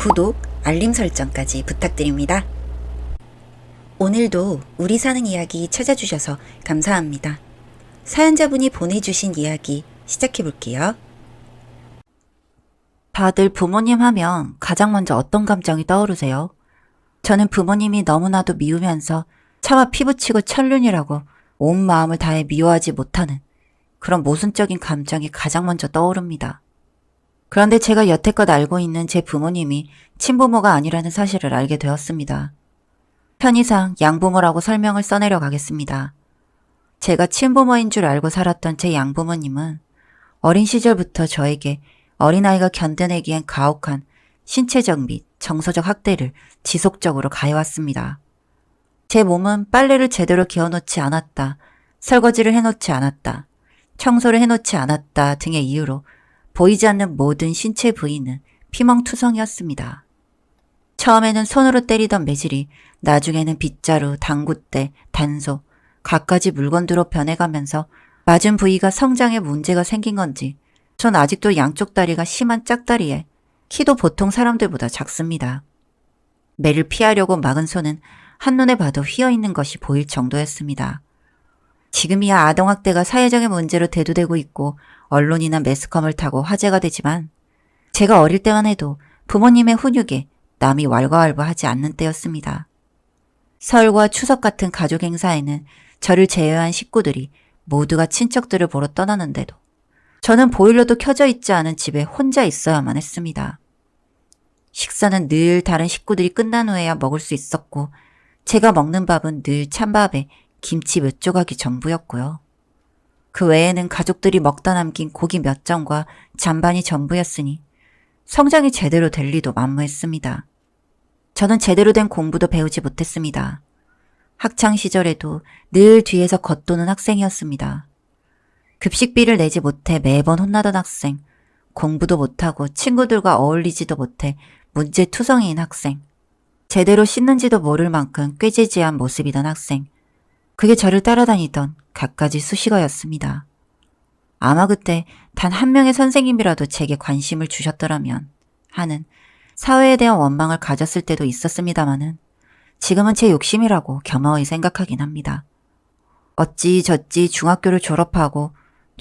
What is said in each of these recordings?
구독, 알림 설정까지 부탁드립니다. 오늘도 우리 사는 이야기 찾아주셔서 감사합니다. 사연자분이 보내주신 이야기 시작해볼게요. 다들 부모님 하면 가장 먼저 어떤 감정이 떠오르세요? 저는 부모님이 너무나도 미우면서 차마 피부치고 천륜이라고 온 마음을 다해 미워하지 못하는 그런 모순적인 감정이 가장 먼저 떠오릅니다. 그런데 제가 여태껏 알고 있는 제 부모님이 친부모가 아니라는 사실을 알게 되었습니다. 편의상 양부모라고 설명을 써내려 가겠습니다. 제가 친부모인 줄 알고 살았던 제 양부모님은 어린 시절부터 저에게 어린아이가 견뎌내기엔 가혹한 신체적 및 정서적 학대를 지속적으로 가해왔습니다. 제 몸은 빨래를 제대로 개어놓지 않았다, 설거지를 해놓지 않았다, 청소를 해놓지 않았다 등의 이유로 보이지 않는 모든 신체 부위는 피멍투성이었습니다. 처음에는 손으로 때리던 매질이 나중에는 빗자루, 당구대, 단소, 갖가지 물건들로 변해가면서 맞은 부위가 성장에 문제가 생긴 건지 전 아직도 양쪽 다리가 심한 짝다리에 키도 보통 사람들보다 작습니다. 매를 피하려고 막은 손은 한눈에 봐도 휘어있는 것이 보일 정도였습니다. 지금이야 아동학대가 사회적인 문제로 대두되고 있고 언론이나 매스컴을 타고 화제가 되지만 제가 어릴 때만 해도 부모님의 훈육에 남이 왈가왈부하지 않는 때였습니다. 설과 추석 같은 가족 행사에는 저를 제외한 식구들이 모두가 친척들을 보러 떠나는데도 저는 보일러도 켜져 있지 않은 집에 혼자 있어야만 했습니다. 식사는 늘 다른 식구들이 끝난 후에야 먹을 수 있었고 제가 먹는 밥은 늘 찬밥에 김치 몇 조각이 전부였고요. 그 외에는 가족들이 먹다 남긴 고기 몇 점과 잔반이 전부였으니 성장이 제대로 될 리도 만무했습니다. 저는 제대로 된 공부도 배우지 못했습니다. 학창 시절에도 늘 뒤에서 겉도는 학생이었습니다. 급식비를 내지 못해 매번 혼나던 학생, 공부도 못하고 친구들과 어울리지도 못해 문제투성이인 학생, 제대로 씻는지도 모를 만큼 꾀지지한 모습이던 학생, 그게 저를 따라다니던 갖가지 수식어였습니다. 아마 그때 단 한 명의 선생님이라도 제게 관심을 주셨더라면 하는 사회에 대한 원망을 가졌을 때도 있었습니다마는 지금은 제 욕심이라고 겸허히 생각하긴 합니다. 어찌저찌 중학교를 졸업하고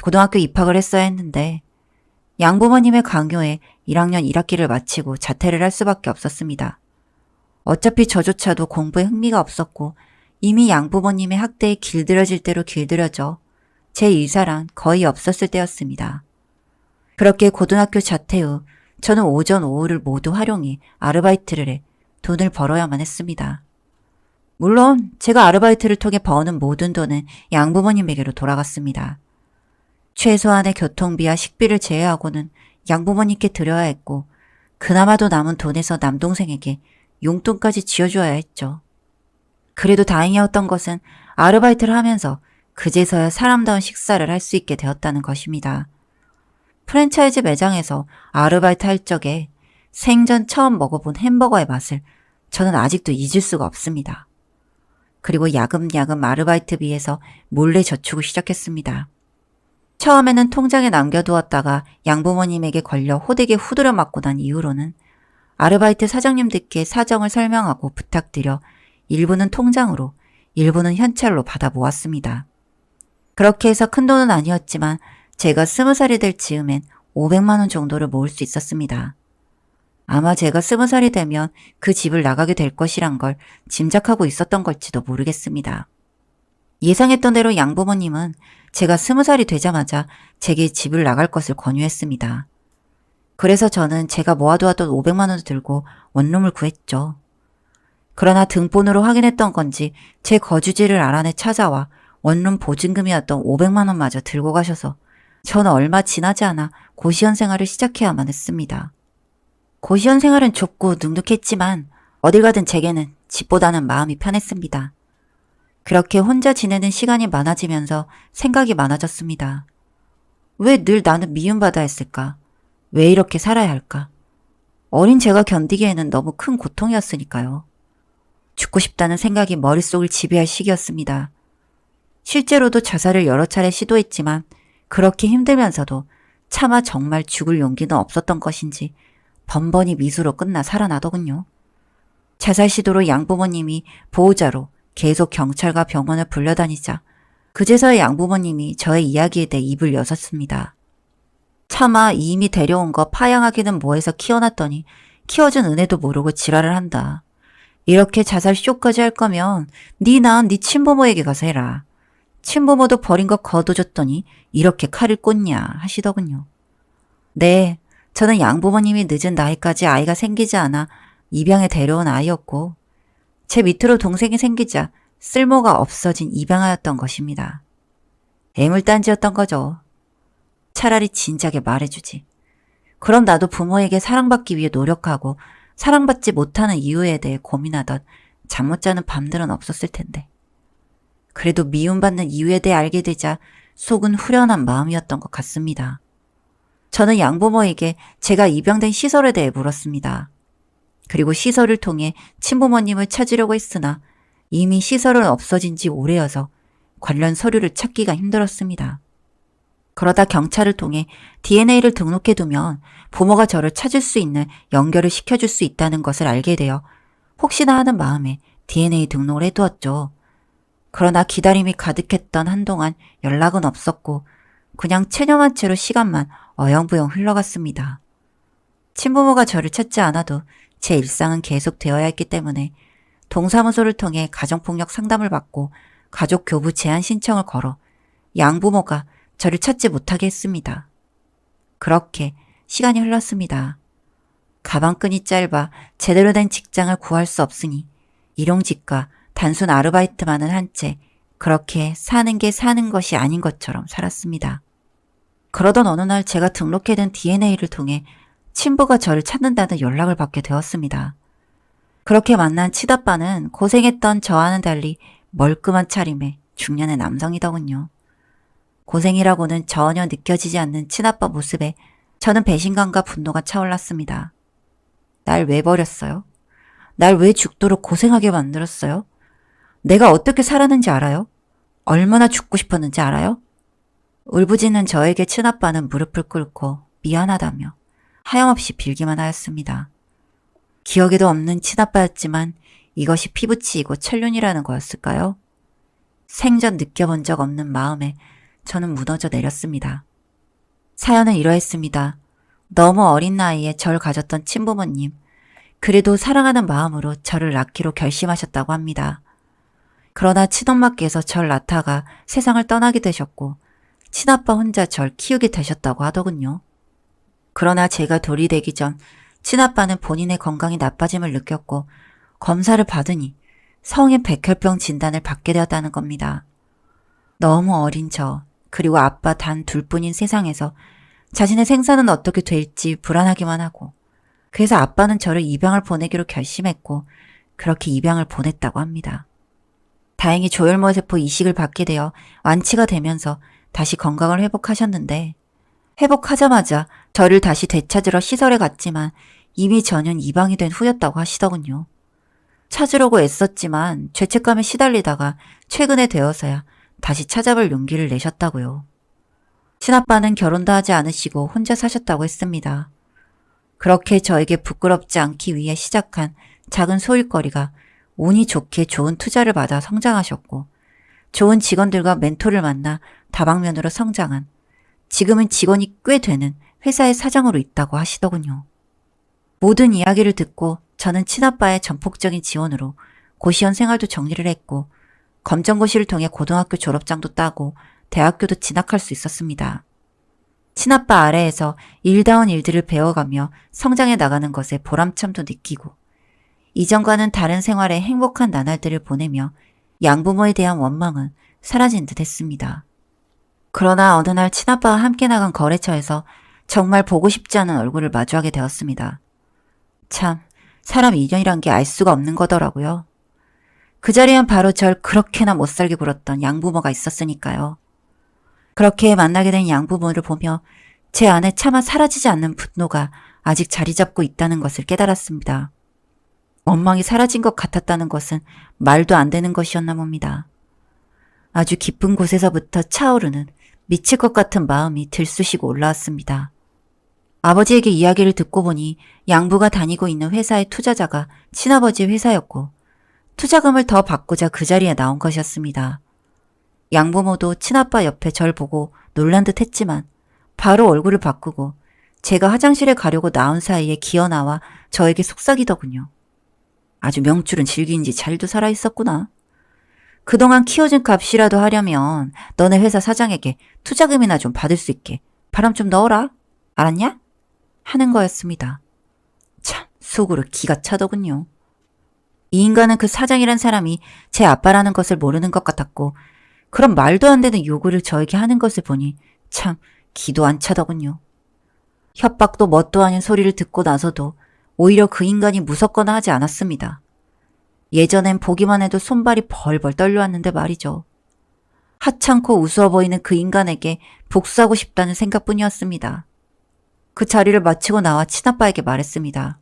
고등학교 입학을 했어야 했는데 양부모님의 강요에 1학년 1학기를 마치고 자퇴를 할 수밖에 없었습니다. 어차피 저조차도 공부에 흥미가 없었고 이미 양부모님의 학대에 길들여질 대로 길들여져 제 일사란 거의 없었을 때였습니다. 그렇게 고등학교 자퇴 후 저는 오전 오후를 모두 활용해 아르바이트를 해 돈을 벌어야만 했습니다. 물론 제가 아르바이트를 통해 버는 모든 돈은 양부모님에게로 돌아갔습니다. 최소한의 교통비와 식비를 제외하고는 양부모님께 드려야 했고 그나마도 남은 돈에서 남동생에게 용돈까지 지어줘야 했죠. 그래도 다행이었던 것은 아르바이트를 하면서 그제서야 사람다운 식사를 할 수 있게 되었다는 것입니다. 프랜차이즈 매장에서 아르바이트 할 적에 생전 처음 먹어본 햄버거의 맛을 저는 아직도 잊을 수가 없습니다. 그리고 야금야금 아르바이트비에서 몰래 저축을 시작했습니다. 처음에는 통장에 남겨두었다가 양부모님에게 걸려 호되게 후드려 맞고 난 이후로는 아르바이트 사장님들께 사정을 설명하고 부탁드려 일부는 통장으로, 일부는 현찰로 받아 모았습니다. 그렇게 해서 큰돈은 아니었지만 제가 20살이 될 즈음엔 500만 원 정도를 모을 수 있었습니다. 아마 제가 20살이 되면 그 집을 나가게 될 것이란 걸 짐작하고 있었던 걸지도 모르겠습니다. 예상했던 대로 양부모님은 제가 20살이 되자마자 제게 집을 나갈 것을 권유했습니다. 그래서 저는 제가 모아두었던 500만 원을 들고 원룸을 구했죠. 그러나 등본으로 확인했던 건지 제 거주지를 알아내 찾아와 원룸 보증금이었던 500만 원마저 들고 가셔서 저는 얼마 지나지 않아 고시원 생활을 시작해야만 했습니다. 고시원 생활은 좁고 눅눅했지만 어딜 가든 제게는 집보다는 마음이 편했습니다. 그렇게 혼자 지내는 시간이 많아지면서 생각이 많아졌습니다. 왜 늘 나는 미움받아야 했을까? 왜 이렇게 살아야 할까? 어린 제가 견디기에는 너무 큰 고통이었으니까요. 죽고 싶다는 생각이 머릿속을 지배할 시기였습니다. 실제로도 자살을 여러 차례 시도했지만 그렇게 힘들면서도 차마 정말 죽을 용기는 없었던 것인지 번번이 미수로 끝나 살아나더군요. 자살 시도로 양부모님이 보호자로 계속 경찰과 병원을 불려다니자 그제서야 양부모님이 저의 이야기에 대해 입을 여셨습니다. 차마 이미 데려온 거 파양하기는 뭐해서 키워놨더니 키워준 은혜도 모르고 지랄을 한다. 이렇게 자살 쇼까지 할 거면 네 낳은 네 친부모에게 가서 해라. 친부모도 버린 거 거둬줬더니 이렇게 칼을 꽂냐 하시더군요. 네, 저는 양부모님이 늦은 나이까지 아이가 생기지 않아 입양에 데려온 아이였고 제 밑으로 동생이 생기자 쓸모가 없어진 입양아였던 것입니다. 애물단지였던 거죠. 차라리 진작에 말해주지. 그럼 나도 부모에게 사랑받기 위해 노력하고 사랑받지 못하는 이유에 대해 고민하던 잠 못 자는 밤들은 없었을 텐데. 그래도 미움받는 이유에 대해 알게 되자 속은 후련한 마음이었던 것 같습니다. 저는 양부모에게 제가 입양된 시설에 대해 물었습니다. 그리고 시설을 통해 친부모님을 찾으려고 했으나 이미 시설은 없어진 지 오래여서 관련 서류를 찾기가 힘들었습니다. 그러다 경찰을 통해 DNA를 등록해두면 부모가 저를 찾을 수 있는 연결을 시켜줄 수 있다는 것을 알게 되어 혹시나 하는 마음에 DNA 등록을 해두었죠. 그러나 기다림이 가득했던 한동안 연락은 없었고 그냥 체념한 채로 시간만 어영부영 흘러갔습니다. 친부모가 저를 찾지 않아도 제 일상은 계속되어야 했기 때문에 동사무소를 통해 가정폭력 상담을 받고 가족 교부 제한 신청을 걸어 양부모가 저를 찾지 못하게 했습니다. 그렇게 시간이 흘렀습니다. 가방끈이 짧아 제대로 된 직장을 구할 수 없으니 일용직과 단순 아르바이트만을 한 채 그렇게 사는 게 사는 것이 아닌 것처럼 살았습니다. 그러던 어느 날 제가 등록해둔 DNA를 통해 친부가 저를 찾는다는 연락을 받게 되었습니다. 그렇게 만난 친아빠는 고생했던 저와는 달리 멀끔한 차림의 중년의 남성이더군요. 고생이라고는 전혀 느껴지지 않는 친아빠 모습에 저는 배신감과 분노가 차올랐습니다. 날 왜 버렸어요? 날 왜 죽도록 고생하게 만들었어요? 내가 어떻게 살았는지 알아요? 얼마나 죽고 싶었는지 알아요? 울부짖는 저에게 친아빠는 무릎을 꿇고 미안하다며 하염없이 빌기만 하였습니다. 기억에도 없는 친아빠였지만 이것이 피부치이고 천륜이라는 거였을까요? 생전 느껴본 적 없는 마음에 저는 무너져 내렸습니다. 사연은 이러했습니다. 너무 어린 나이에 절 가졌던 친부모님, 그래도 사랑하는 마음으로 저를 낳기로 결심하셨다고 합니다. 그러나 친엄마께서 절 낳다가 세상을 떠나게 되셨고 친아빠 혼자 절 키우게 되셨다고 하더군요. 그러나 제가 돌이 되기 전 친아빠는 본인의 건강이 나빠짐을 느꼈고 검사를 받으니 성인 백혈병 진단을 받게 되었다는 겁니다. 너무 어린 저, 그리고 아빠 단 둘뿐인 세상에서 자신의 생사는 어떻게 될지 불안하기만 하고 그래서 아빠는 저를 입양을 보내기로 결심했고 그렇게 입양을 보냈다고 합니다. 다행히 조혈모세포 이식을 받게 되어 완치가 되면서 다시 건강을 회복하셨는데 회복하자마자 저를 다시 되찾으러 시설에 갔지만 이미 저는 입양이 된 후였다고 하시더군요. 찾으려고 애썼지만 죄책감에 시달리다가 최근에 되어서야 다시 찾아볼 용기를 내셨다고요. 친아빠는 결혼도 하지 않으시고 혼자 사셨다고 했습니다. 그렇게 저에게 부끄럽지 않기 위해 시작한 작은 소일거리가 운이 좋게 좋은 투자를 받아 성장하셨고 좋은 직원들과 멘토를 만나 다방면으로 성장한 지금은 직원이 꽤 되는 회사의 사장으로 있다고 하시더군요. 모든 이야기를 듣고 저는 친아빠의 전폭적인 지원으로 고시원 생활도 정리를 했고 검정고시를 통해 고등학교 졸업장도 따고 대학교도 진학할 수 있었습니다. 친아빠 아래에서 일다운 일들을 배워가며 성장해 나가는 것에 보람참도 느끼고 이전과는 다른 생활에 행복한 나날들을 보내며 양부모에 대한 원망은 사라진 듯 했습니다. 그러나 어느 날 친아빠와 함께 나간 거래처에서 정말 보고 싶지 않은 얼굴을 마주하게 되었습니다. 참, 사람 인연이란 게 알 수가 없는 거더라고요. 그 자리엔 바로 절 그렇게나 못살게 굴었던 양부모가 있었으니까요. 그렇게 만나게 된 양부모를 보며 제 안에 차마 사라지지 않는 분노가 아직 자리 잡고 있다는 것을 깨달았습니다. 원망이 사라진 것 같았다는 것은 말도 안 되는 것이었나 봅니다. 아주 깊은 곳에서부터 차오르는 미칠 것 같은 마음이 들쑤시고 올라왔습니다. 아버지에게 이야기를 듣고 보니 양부가 다니고 있는 회사의 투자자가 친아버지의 회사였고 투자금을 더 받고자 그 자리에 나온 것이었습니다. 양부 모두 친아빠 옆에 절 보고 놀란 듯 했지만 바로 얼굴을 바꾸고 제가 화장실에 가려고 나온 사이에 기어나와 저에게 속삭이더군요. 아주 명줄은 질긴지 잘도 살아있었구나. 그동안 키워준 값이라도 하려면 너네 회사 사장에게 투자금이나 좀 받을 수 있게 바람 좀 넣어라. 알았냐? 하는 거였습니다. 참, 속으로 기가 차더군요. 이 인간은 그 사장이란 사람이 제 아빠라는 것을 모르는 것 같았고 그런 말도 안 되는 요구를 저에게 하는 것을 보니 참 기도 안 차더군요. 협박도 뭣도 아닌 소리를 듣고 나서도 오히려 그 인간이 무섭거나 하지 않았습니다. 예전엔 보기만 해도 손발이 벌벌 떨려왔는데 말이죠. 하찮고 우스워 보이는 그 인간에게 복수하고 싶다는 생각뿐이었습니다. 그 자리를 마치고 나와 친아빠에게 말했습니다.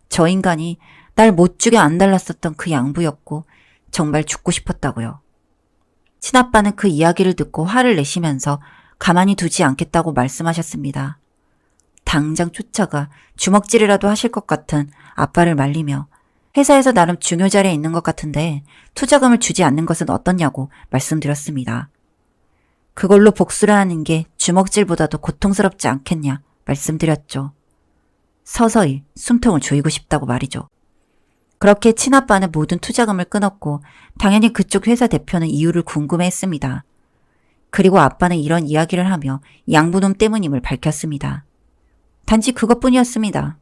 저 인간이 날 못 죽여 안달났었던 그 양부였고 정말 죽고 싶었다고요. 친아빠는 그 이야기를 듣고 화를 내시면서 가만히 두지 않겠다고 말씀하셨습니다. 당장 쫓아가 주먹질이라도 하실 것 같은 아빠를 말리며 회사에서 나름 중요 자리에 있는 것 같은데 투자금을 주지 않는 것은 어떻냐고 말씀드렸습니다. 그걸로 복수를 하는 게 주먹질보다도 고통스럽지 않겠냐 말씀드렸죠. 서서히 숨통을 조이고 싶다고 말이죠. 그렇게 친아빠는 모든 투자금을 끊었고 당연히 그쪽 회사 대표는 이유를 궁금해했습니다. 그리고 아빠는 이런 이야기를 하며 양부놈 때문임을 밝혔습니다. 단지 그것뿐이었습니다.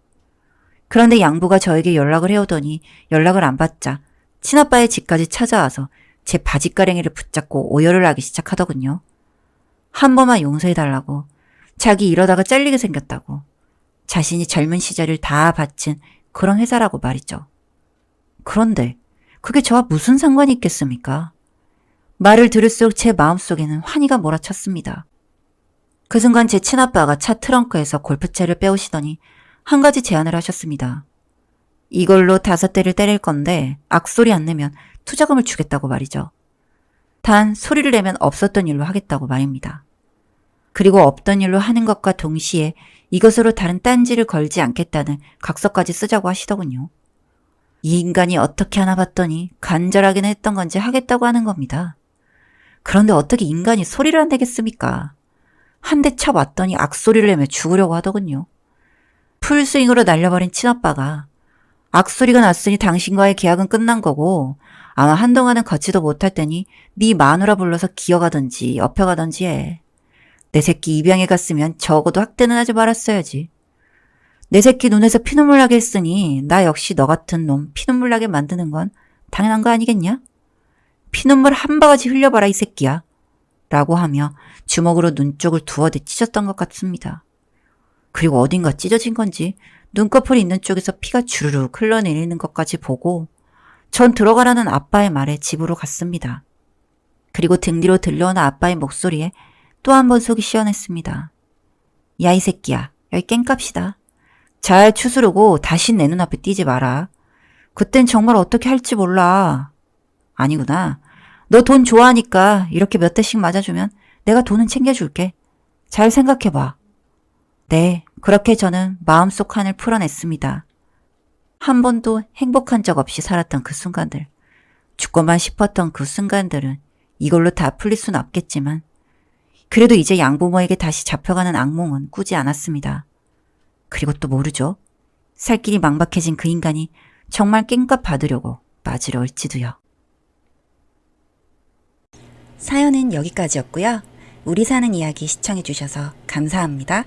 그런데 양부가 저에게 연락을 해오더니 연락을 안 받자 친아빠의 집까지 찾아와서 제 바짓가랭이를 붙잡고 오열을 하기 시작하더군요. 한 번만 용서해달라고, 자기 이러다가 잘리게 생겼다고, 자신이 젊은 시절을 다 바친 그런 회사라고 말이죠. 그런데 그게 저와 무슨 상관이 있겠습니까? 말을 들을수록 제 마음속에는 환희가 몰아쳤습니다. 그 순간 제 친아빠가 차 트렁크에서 골프채를 빼오시더니 한 가지 제안을 하셨습니다. 이걸로 5대를 때릴 건데 악소리 안 내면 투자금을 주겠다고 말이죠. 단 소리를 내면 없었던 일로 하겠다고 말입니다. 그리고 없던 일로 하는 것과 동시에 이것으로 다른 딴지를 걸지 않겠다는 각서까지 쓰자고 하시더군요. 이 인간이 어떻게 하나 봤더니 간절하긴 했던 건지 하겠다고 하는 겁니다. 그런데 어떻게 인간이 소리를 안 내겠습니까? 한 대 쳐봤더니 악소리를 내며 죽으려고 하더군요. 풀스윙으로 날려버린 친아빠가 악소리가 났으니 당신과의 계약은 끝난 거고 아마 한동안은 걷지도 못할 테니 네 마누라 불러서 기어가든지 업혀가든지 해. 내 새끼 입양에 갔으면 적어도 학대는 하지 말았어야지. 내 새끼 눈에서 피눈물 나게 했으니 나 역시 너 같은 놈 피눈물 나게 만드는 건 당연한 거 아니겠냐? 피눈물 한 바가지 흘려봐라 이 새끼야. 라고 하며 주먹으로 눈 쪽을 두어 대 찢었던 것 같습니다. 그리고 어딘가 찢어진 건지 눈꺼풀이 있는 쪽에서 피가 주르륵 흘러내리는 것까지 보고 전 들어가라는 아빠의 말에 집으로 갔습니다. 그리고 등 뒤로 들려오는 아빠의 목소리에 또 한 번 속이 시원했습니다. 야 이 새끼야, 여기 깽값이다. 잘 추스르고 다시 내 눈앞에 띄지 마라. 그땐 정말 어떻게 할지 몰라. 아니구나. 너 돈 좋아하니까 이렇게 몇 대씩 맞아주면 내가 돈은 챙겨줄게. 잘 생각해봐. 네, 그렇게 저는 마음속 한을 풀어냈습니다. 한 번도 행복한 적 없이 살았던 그 순간들, 죽고만 싶었던 그 순간들은 이걸로 다 풀릴 순 없겠지만 그래도 이제 양부모에게 다시 잡혀가는 악몽은 꾸지 않았습니다. 그리고 또 모르죠. 살 길이 막막해진 그 인간이 정말 깽값 받으려고 맞으려 올지도요. 사연은 여기까지였고요. 우리 사는 이야기 시청해주셔서 감사합니다.